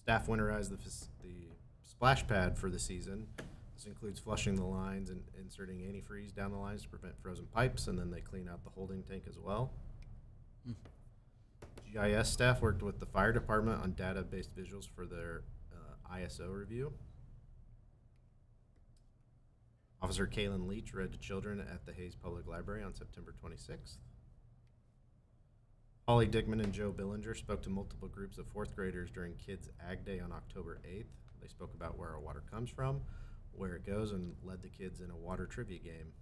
Staff winterized the splash pad for the season. This includes flushing the lines and inserting antifreeze down the lines to prevent frozen pipes, and then they clean out the holding tank as well. GIS staff worked with the fire department on data-based visuals for their ISO review. Officer Kaylin Leach read to children at the Hays Public Library on September 26th. Holly Dickman and Joe Billinger spoke to multiple groups of 4th graders during Kids Ag Day on October 8th. They spoke about where our water comes from, where it goes, and led the kids in a water trivia game.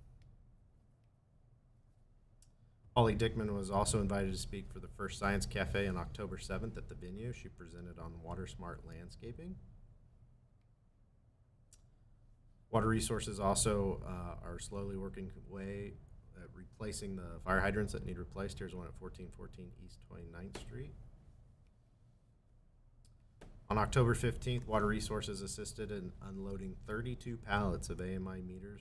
Holly Dickman was also invited to speak for the first Science Cafe on October 7th at the venue. She presented on water smart landscaping. Water Resources also are slowly working away at replacing the fire hydrants that need replaced. Here's one at 1414 East 29th Street. On October 15th, Water Resources assisted in unloading 32 pallets of AMI meters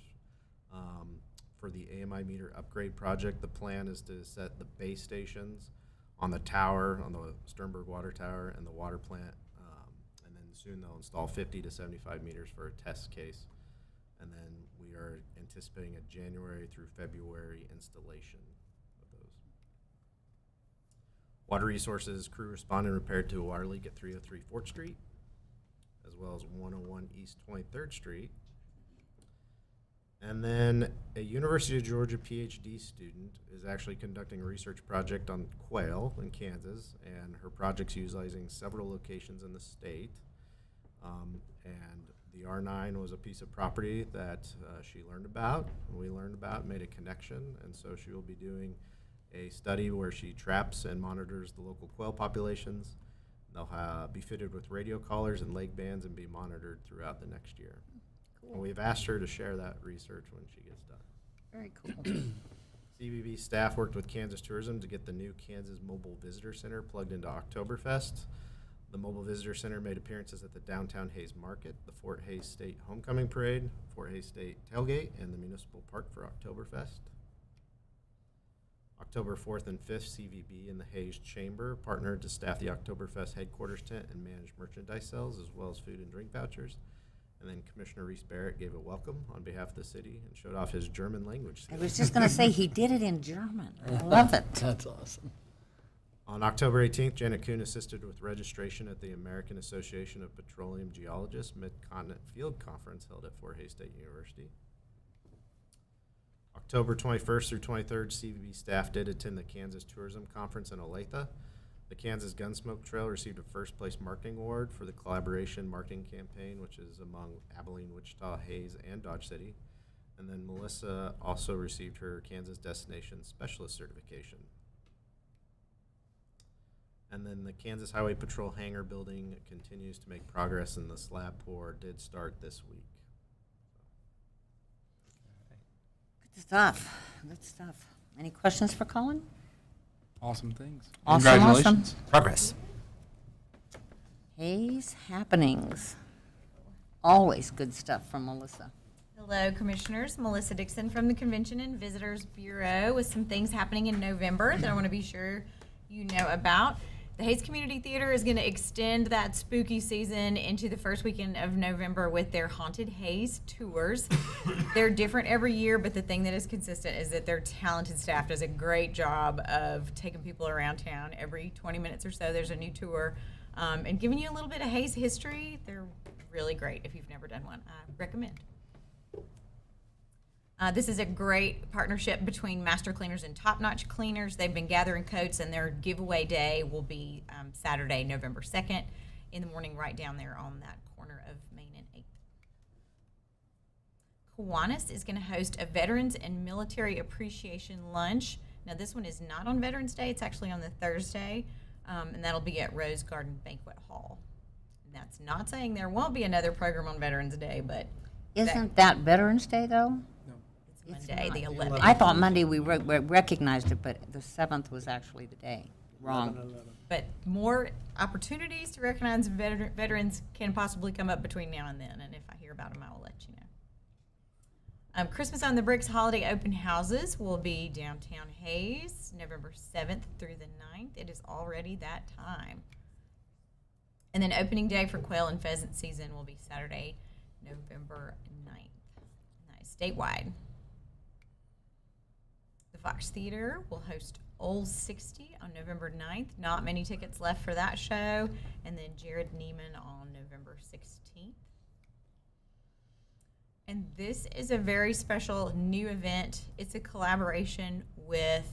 for the AMI meter upgrade project. The plan is to set the base stations on the tower, on the Sternberg Water Tower and the water plant, and then soon they'll install 50 to 75 meters for a test case. And then we are anticipating a January through February installation of those. Water Resources crew responded and repaired to a water leak at 303 Fort Street, as well as 101 East 23rd Street. And then a University of Georgia PhD student is actually conducting a research project on quail in Kansas, and her project's utilizing several locations in the state. And the R9 was a piece of property that she learned about, and we learned about, made a connection, and so she will be doing a study where she traps and monitors the local quail populations. They'll be fitted with radio collars and leg bands and be monitored throughout the next year. And we've asked her to share that research when she gets done. Very cool. CVB staff worked with Kansas Tourism to get the new Kansas Mobile Visitor Center plugged into Oktoberfest. The Mobile Visitor Center made appearances at the Downtown Hayes Market, the Fort Hays State Homecoming Parade, Fort Hays State Tailgate, and the Municipal Park for Oktoberfest. October 4th and 5th, CVB and the Hayes Chamber partnered to staff the Oktoberfest headquarters tent and manage merchandise sales, as well as food and drink vouchers. And then Commissioner Reese Barrett gave a welcome on behalf of the city and showed off his German language I skills. was just going to say, he did it in German. I love it. That's awesome. On October 18th, Janet Kuhn assisted with registration at the American Association of Petroleum Geologists Mid-Continent Field Conference held at Fort Hays State University. October 21st through 23rd, CVB staff did attend the Kansas Tourism Conference in Olathe. The Kansas Gunsmoke Trail received a first-place marketing award for the collaboration marketing campaign, which is among Abilene, Wichita, Hayes, and Dodge City. And then Melissa also received her Kansas Destination Specialist certification. And then the Kansas Highway Patrol hangar building continues to make progress, and the slab pour did start this week. Good stuff. Good stuff. Any questions for Colin? Awesome things. Awesome, Congratulations. Progress. Hayes Happenings. Always good stuff from Melissa. Hello, Commissioners. Melissa Dixon from the Convention and Visitors Bureau with some things happening in November that I want to be sure you know about. The Hayes Community Theater is going to extend that spooky season into the first weekend of November with their Haunted Hayes tours. They're different every year, but the thing that is consistent is that their talented staff does a great job of taking people around town. Every 20 minutes or so, there's a new tour and giving you a little bit of Hayes history. They're really great. If you've never done one, I recommend. This is a great partnership between Master Cleaners and Top Notch Cleaners. They've been gathering coats, and their giveaway day will be Saturday, November 2nd in the morning, right down there on that corner of Main and 8th. Kiwanis is going to host a Veterans and Military Appreciation Lunch. Now, this one is not on Veterans Day. It's actually on the Thursday, and that'll be at Rose Garden Banquet Hall. And that's not saying there won't be another program on Veterans Day, but Isn't that Veterans Day, though? it's Monday, the 11th. I thought Monday we recognized it, but the 7th was actually the day. Wrong. But more opportunities to recognize veterans can possibly come up between now and then, and if I hear about them, I will let you know. Christmas on the Bricks holiday open houses will be downtown Hayes, November 7th through the 9th. It is already that time. And then opening day for quail and pheasant season will be Saturday, November 9th. And that is statewide. The Fox Theater will host Old 60 on November 9th. Not many tickets left for that show. And then Jared Neiman on November 16th. And this is a very special new event. It's a collaboration with,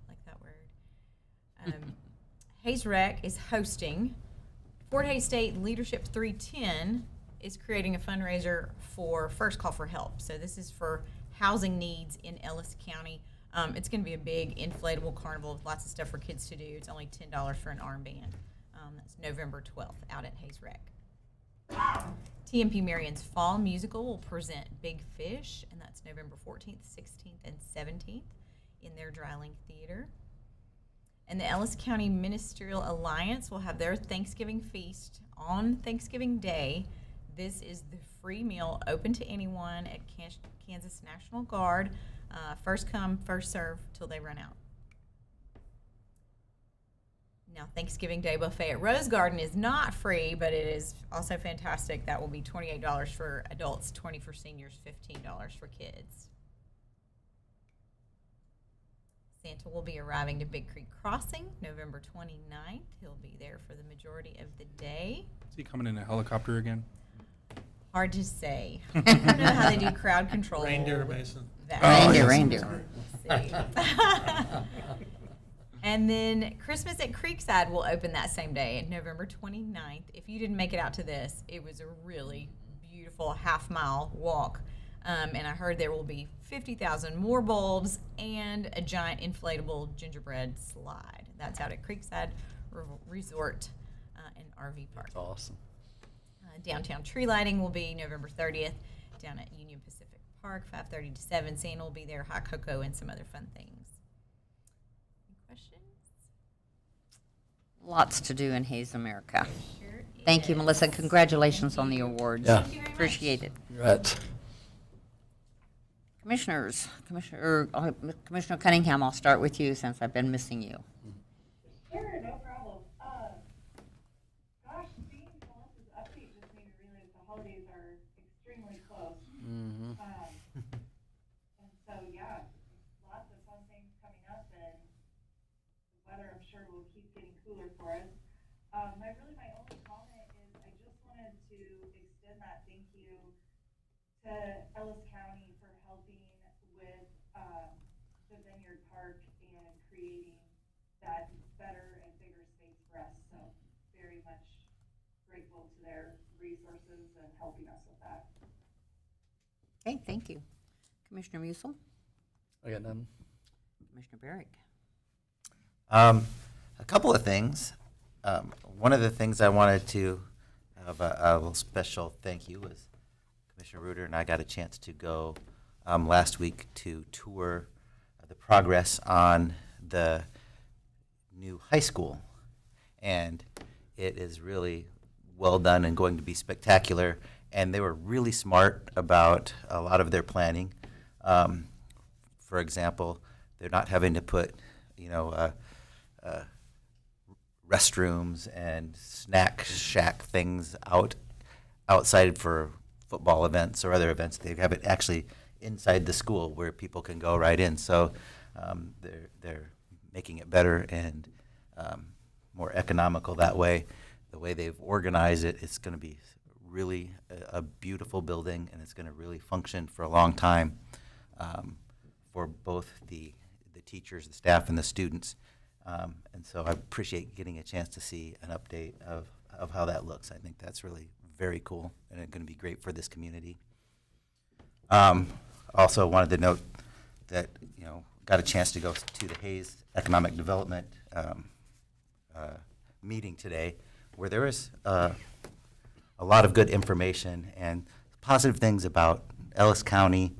like that word, Hayes Rec is hosting. Fort Hays State Leadership 310 is creating a fundraiser for First Call for Help. So this is for housing needs in Ellis County It's going to be a big inflatable carnival with lots of stuff for kids to do. It's only $10 for an armband. That's November 12th out at Hayes Rec. TMP Marion's Fall Musical will present Big Fish, and that's November 14th, 16th, and 17th in their Dryling Theater. And the Ellis County Ministerial Alliance will have their Thanksgiving feast on Thanksgiving Day. This is the free meal open to anyone at Kansas National Guard. First come, first serve till they run out. Now, Thanksgiving Day buffet at Rose Garden is not free, but it is also fantastic. That will be $28 for adults, $20 for seniors, $15 for kids. Santa will be arriving to Big Creek Crossing November 29th. He'll be there for the majority of the day. Is he coming in a helicopter again? Hard to say. I don't know how they do crowd control. Reindeer, Mason. Reindeer. Let's see. And then Christmas at Creekside will open that same day, November 29th. If you didn't make it out to this, it was a really beautiful half-mile walk. And I heard there will be 50,000 more bulbs and a giant inflatable gingerbread slide. That's out at Creekside Resort and RV Park. That's awesome. Downtown tree lighting will be November 30th down at Union Pacific Park, 5:30 to 7. Santa will be there, hot cocoa, and some other fun things. Any questions? Lots to do in Hayes, America. Sure Thank you, is. Melissa. Congratulations on the awards. Yeah. Thank you very much. Appreciate it. Congrats. Commissioners, Commissioner Cunningham, I'll start with you since I've been missing you. Sure, no problem. Gosh, seeing Melissa's update just made me realize the holidays are extremely close. Mm-hmm. And so, yeah, lots of fun things coming up, and the weather, I'm sure, will keep getting cooler for us. My only comment is I just wanted to extend that thank you to Ellis County for helping with the Vineyard Park and creating that better and bigger space for us. So very much grateful to their resources and helping us with that. Okay, thank you. Commissioner Musil, I got none. Commissioner Barrick. A couple of things. One of the things I wanted to have a little special thank you was Commissioner Reuter and I got a chance to go last week to tour the progress on the new high school. And it is really well done and going to be spectacular. And they were really smart about a lot of their planning. For example, they're not having to put, restrooms and snack shack things outside for football events or other events. They have it actually inside the school where people can go right in. So they're making it better and more economical that way. The way they've organized it, it's going to be really a beautiful building, and it's going to really function for a long time for both the teachers, the staff, and the students. And so I appreciate getting a chance to see an update of how that looks. I think that's really very cool, and it's going to be great for this community. Also wanted to note that, got a chance to go to the Hayes Economic Development meeting today, where there was a lot of good information and positive things about Ellis County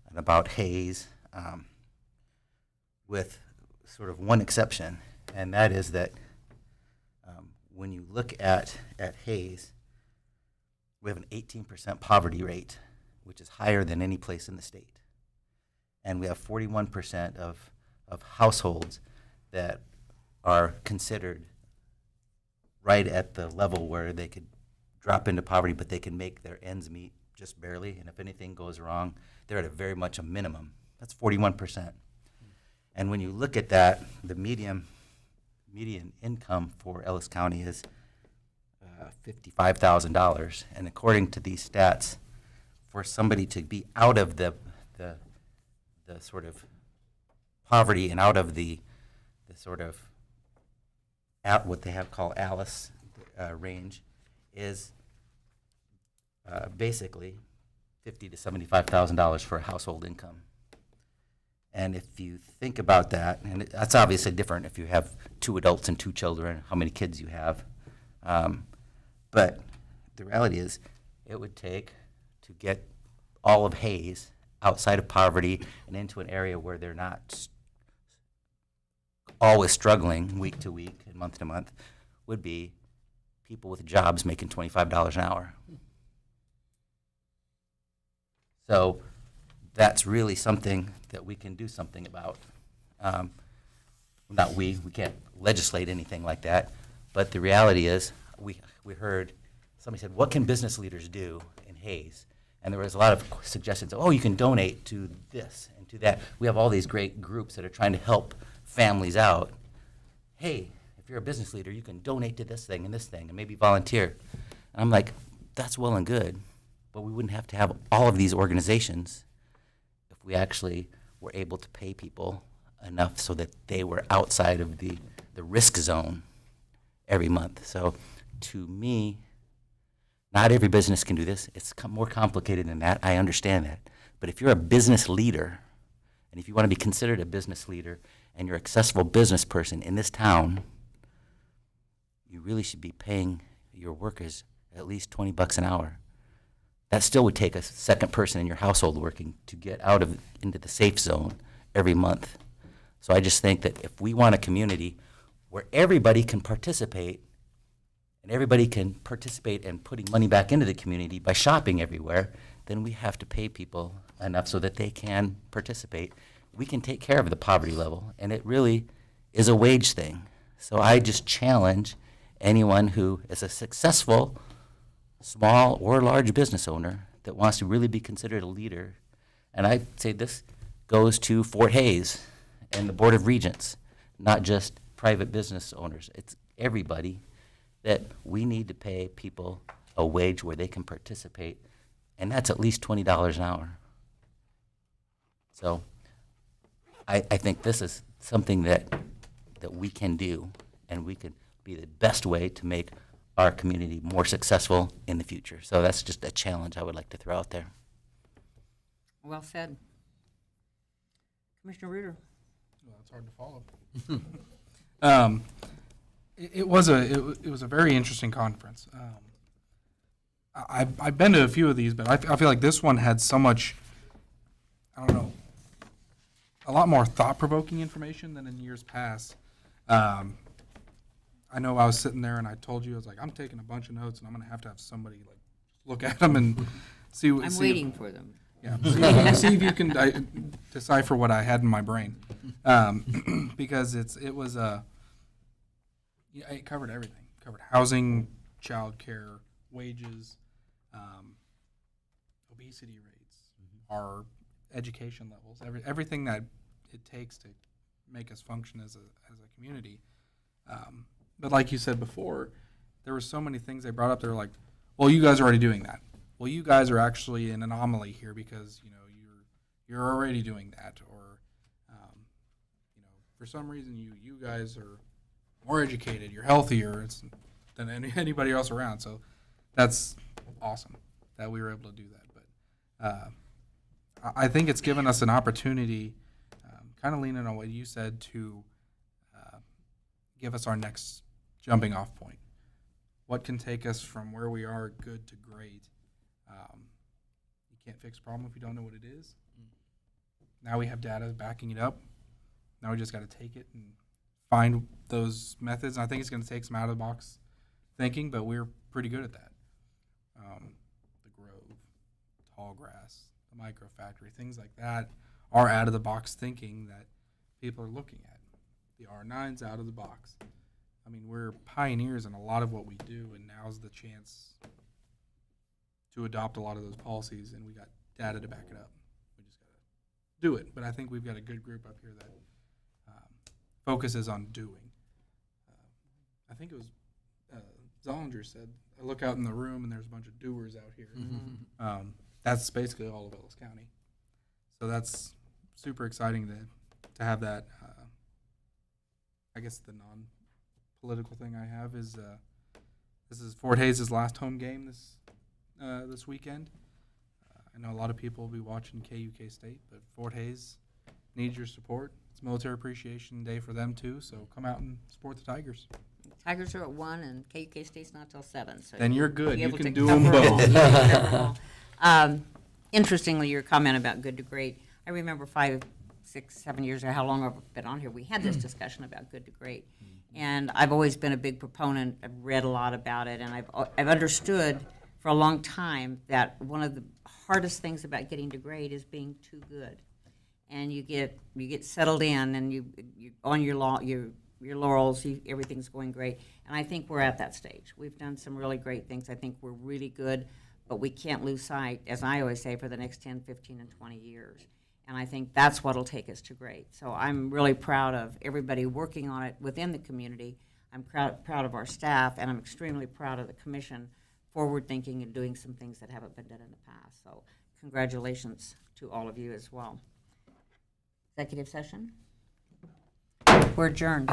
and about Hayes, with sort of one exception, and that is that when you look at Hayes, we have an 18% poverty rate, which is higher than any place in the state. And we have 41% of households that are considered right at the level where they could drop into poverty, but they can make their ends meet just barely. And if anything goes wrong, they're at a very much a minimum. That's 41%. And when you look at that, the median income for Ellis County is $55,000. And according to these stats, for somebody to be out of the sort of poverty and out of the sort of what they have called Alice range is basically $50,000 to $75,000 for a household income. And if you think about that, and that's obviously different if you have 2 adults and 2 children, how many kids you have. But the reality is, it would take to get all of Hayes outside of poverty and into an area where they're not always struggling week to week and month to month, would be people with jobs making $25 an hour. So that's really something that we can do something about. Not we can't legislate anything like that, but the reality is, we heard, somebody said, what can business leaders do in Hayes? And there was a lot of suggestions, oh, you can donate to this and to that. We have all these great groups that are trying to help families out. Hey, if you're a business leader, you can donate to this thing and maybe volunteer. And I'm like, that's well and good, but we wouldn't have to have all of these organizations if we actually were able to pay people enough so that they were outside of the risk zone every month. So to me, not every business can do this. It's more complicated than that. I understand that. But if you're a business leader, and if you want to be considered a business leader, and you're a successful business person in this town, you really should be paying your workers at least $20 an hour. That still would take a second person in your household working to get into the safe zone every month. So I just think that if we want a community where everybody can participate, and everybody can participate in putting money back into the community by shopping everywhere, then we have to pay people enough so that they can participate. We can take care of the poverty level, and it really is a wage thing. So I just challenge anyone who is a successful small or large business owner that wants to really be considered a leader. And I say this goes to Fort Hayes and the Board of Regents, not just private business owners. It's everybody, that we need to pay people a wage where they can participate, and that's at least $20 an hour. So I think this is something that we can do, and we could be the best way to make our community more successful in the future. So that's just a challenge I would like to throw out there. Well said. Commissioner Reuter. Well, it's hard to follow. It was a very interesting conference. I've been to a few of these, but I feel like this one had so much, I don't know, a lot more thought-provoking information than in years past. I know I was sitting there and I told you, I was like, I'm taking a bunch of notes and I'm going to have somebody like look at them and see what. I'm waiting for them. Yeah, see if you can decipher what I had in my brain, because it was it covered everything. It covered housing, childcare, wages, obesity rates, our education levels, everything that it takes to make us function as a community. But like you said before, there were so many things they brought up. They were like, well, you guys are already doing that. Well, you guys are actually an anomaly here because you're already doing that, or for some reason you guys are more educated, you're healthier than anybody else around. So that's awesome that we were able to do that. But I think it's given us an opportunity, kind of leaning on what you said, to give us our next jumping off point. What can take us from where we are good to great? You can't fix a problem if you don't know what it is. Now we have data backing it up. Now we just got to take it and find those methods. And I think it's going to take some out of the box thinking, but we're pretty good at that. The Grove, tall grass, the micro factory, things like that are out of the box thinking that people are looking at. The R9's out of the box. I mean, we're pioneers in a lot of what we do, and now's the chance to adopt a lot of those policies, and we got data to back it up. We just got to do it. But I think we've got a good group up here that focuses on doing. I think it was Zollinger said, I look out in the room and there's a bunch of doers out here. Mm-hmm. That's basically all of Ellis County. So that's super exciting to have that. I guess the non-political thing I have is this is Fort Hayes' last home game this weekend. I know a lot of people will be watching KUK State, but Fort Hayes need your support. It's Military Appreciation Day for them too, so come out and support the Tigers. Tigers are at 1 and KUK State's not till 7. So Then you're you'll good. be You able can to do 'em cover both. all. You can cover 'em all. Interestingly, your comment about good to great. I remember 5, 6, 7 years ago, how long I've been on here, we had this discussion about good to great. And I've always been a big proponent. I've read a lot about it, and I've understood for a long time that one of the hardest things about getting to great is being too good. And you get settled in, and you on your laurels, everything's going great. And I think we're at that stage. We've done some really great things. I think we're really good, but we can't lose sight, as I always say, for the next 10, 15, and 20 years. And I think that's what'll take us to great. So I'm really proud of everybody working on it within the community. I'm proud of our staff, and I'm extremely proud of the commission forward-thinking and doing some things that haven't been done in the past. So congratulations to all of you as well. Executive session? We're adjourned.